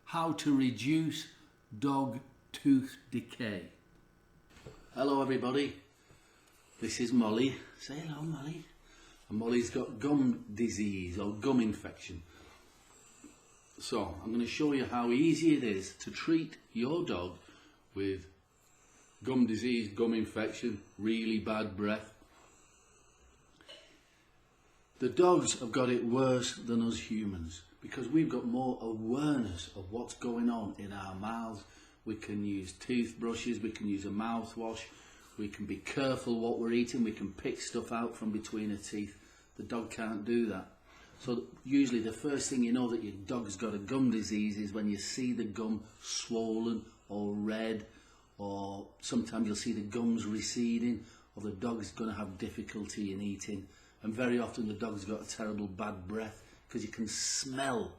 how to reduce dog tooth decay. Hello everybody, this is Molly. Say hello, Molly. And Molly's got gum disease or gum infection. So I'm going to show you how easy it is to treat your dog with gum disease, gum infection, really bad breath. The dogs have got it worse than us humans because we've got more awareness of what's going on in our mouths. We can use toothbrushes, we can use a mouthwash, we can be careful what we're eating, we can pick stuff out from between the teeth. The dog can't do that. So usually the first thing you know that your dog's got a gum disease is when you see the gum swollen or red, or sometimes you'll see the gums receding, or the dog's going to have difficulty in eating. And very often the dog's got a terrible bad breath because you can smell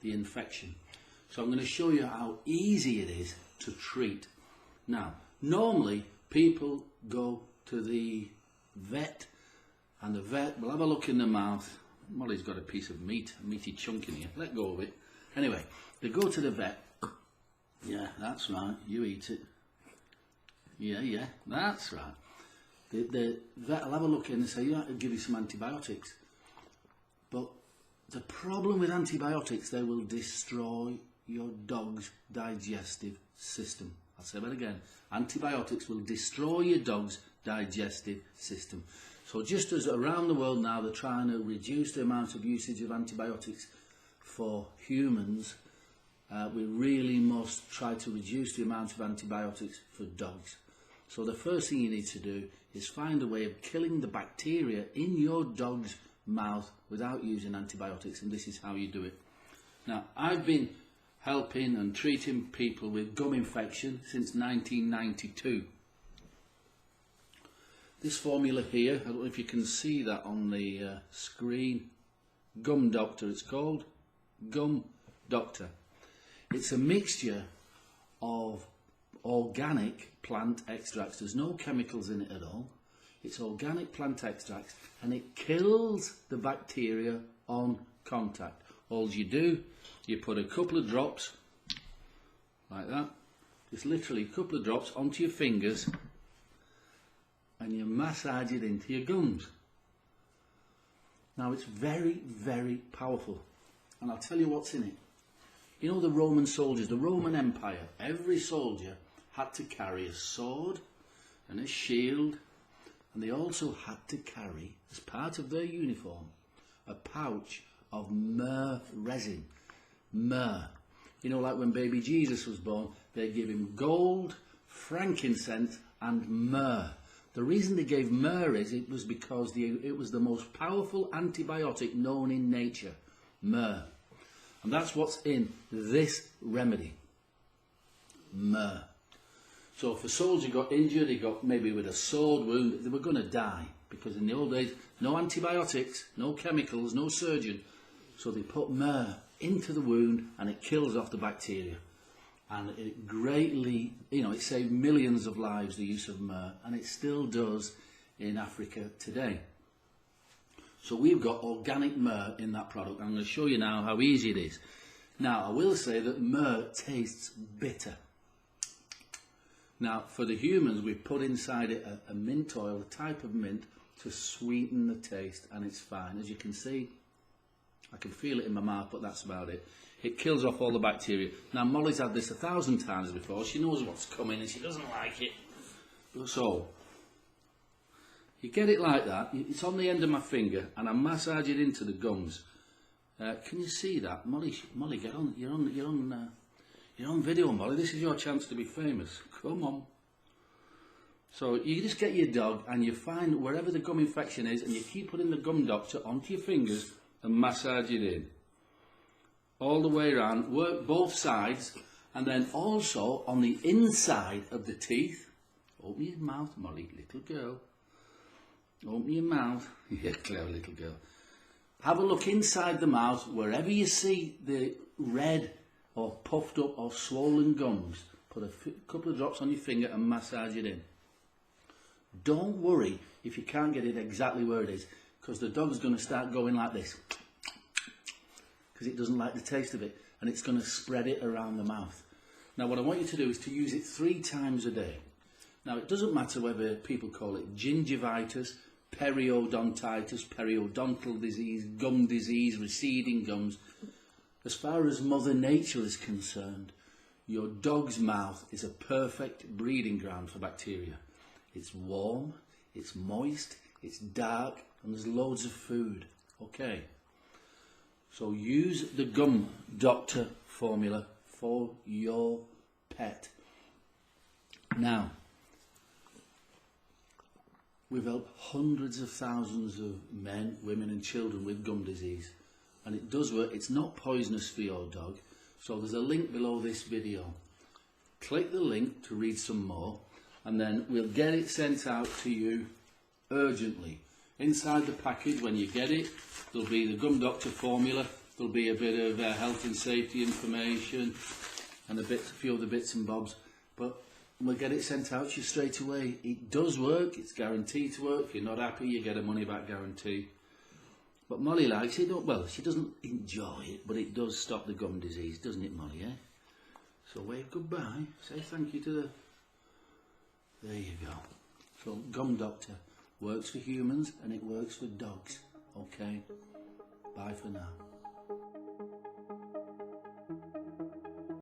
the infection. So I'm going to show you how easy it is to treat. Now, normally people go to the vet and the vet will have a look in the mouth. Molly's got a piece of meat, a meaty chunk in here. Let go of it. Anyway, they go to the vet. Yeah, that's right. You eat it. Yeah, that's right. The vet will have a look in and say, you have to give you some antibiotics. But the problem with antibiotics, they will destroy your dog's digestive system. I'll say that again. Antibiotics will destroy your dog's digestive system. So just as around the world now they're trying to reduce the amount of usage of antibiotics for humans, we really must try to reduce the amount of antibiotics for dogs. So the first thing you need to do is find a way of killing the bacteria in your dog's mouth without using antibiotics, and this is how you do it. Now, I've been helping and treating people with gum infection since 1992. This formula here, I don't know if you can see that on the screen, Gum Doctor it's called, Gum Doctor. It's a mixture of organic plant extracts. There's no chemicals in it at all. It's organic plant extracts and it kills the bacteria on contact. All you do, you put a couple of drops like that, just literally a couple of drops onto your fingers and you massage it into your gums. Now it's very, very powerful, and I'll tell you what's in it. You know the Roman soldiers, the Roman Empire, every soldier had to carry a sword and a shield, and they also had to carry, as part of their uniform, a pouch of myrrh resin. Myrrh. You know, like when baby Jesus was born, they gave him gold, frankincense and myrrh. The reason they gave myrrh is it was because it was the most powerful antibiotic known in nature. Myrrh. And that's what's in this remedy. Myrrh. So if a soldier got injured, he got maybe with a sword wound, they were going to die. Because in the old days, no antibiotics, no chemicals, no surgeon. So they put myrrh into the wound and it kills off the bacteria. And it greatly, it saved millions of lives, the use of myrrh. And it still does in Africa today. So we've got organic myrrh in that product. I'm going to show you now how easy it is. Now, I will say that myrrh tastes bitter. Now, for the humans, we've put inside it a mint oil, a type of mint, to sweeten the taste, and it's fine. As you can see, I can feel it in my mouth, but that's about it. It kills off all the bacteria. Now, Molly's had this 1,000 times before. She knows what's coming, and she doesn't like it. So, you get it like that. It's on the end of my finger, and I massage it into the gums. Can you see that? Molly, get on. You're on video, Molly. This is your chance to be famous. Come on. So you just get your dog and you find wherever the gum infection is and you keep putting the Gum Doctor onto your fingers and massage it in. All the way around. Work both sides, and then also on the inside of the teeth. Open your mouth, Molly, little girl. Open your mouth. Yeah, clever little girl. Have a look inside the mouth. Wherever you see the red or puffed up or swollen gums, put a couple of drops on your finger and massage it in. Don't worry if you can't get it exactly where it is, because the dog's going to start going like this because it doesn't like the taste of it. and it's going to spread it around the mouth. Now what I want you to do is to use it 3 times a day. Now it doesn't matter whether people call it gingivitis, periodontitis, periodontal disease, gum disease, receding gums. As far as Mother Nature is concerned, your dog's mouth is a perfect breeding ground for bacteria. It's warm, it's moist, it's dark, and there's loads of food. Okay. So use the Gum Doctor formula for your pet. Now, we've helped hundreds of thousands of men, women and children with gum disease. And it does work. It's not poisonous for your dog. So there's a link below this video. Click the link to read some more, and then we'll get it sent out to you urgently. Inside the package, when you get it, there'll be the Gum Doctor formula. There'll be a bit of health and safety information and a few other bits and bobs. But we'll get it sent out to you straight away. It does work. It's guaranteed to work. If you're not happy, you get a money back guarantee. But Molly likes it. Well, she doesn't enjoy it, but it does stop the gum disease, doesn't it, Molly, eh? So wave goodbye. Say thank you to the... There you go. So Gum Doctor works for humans and it works for dogs. Okay? Bye for now.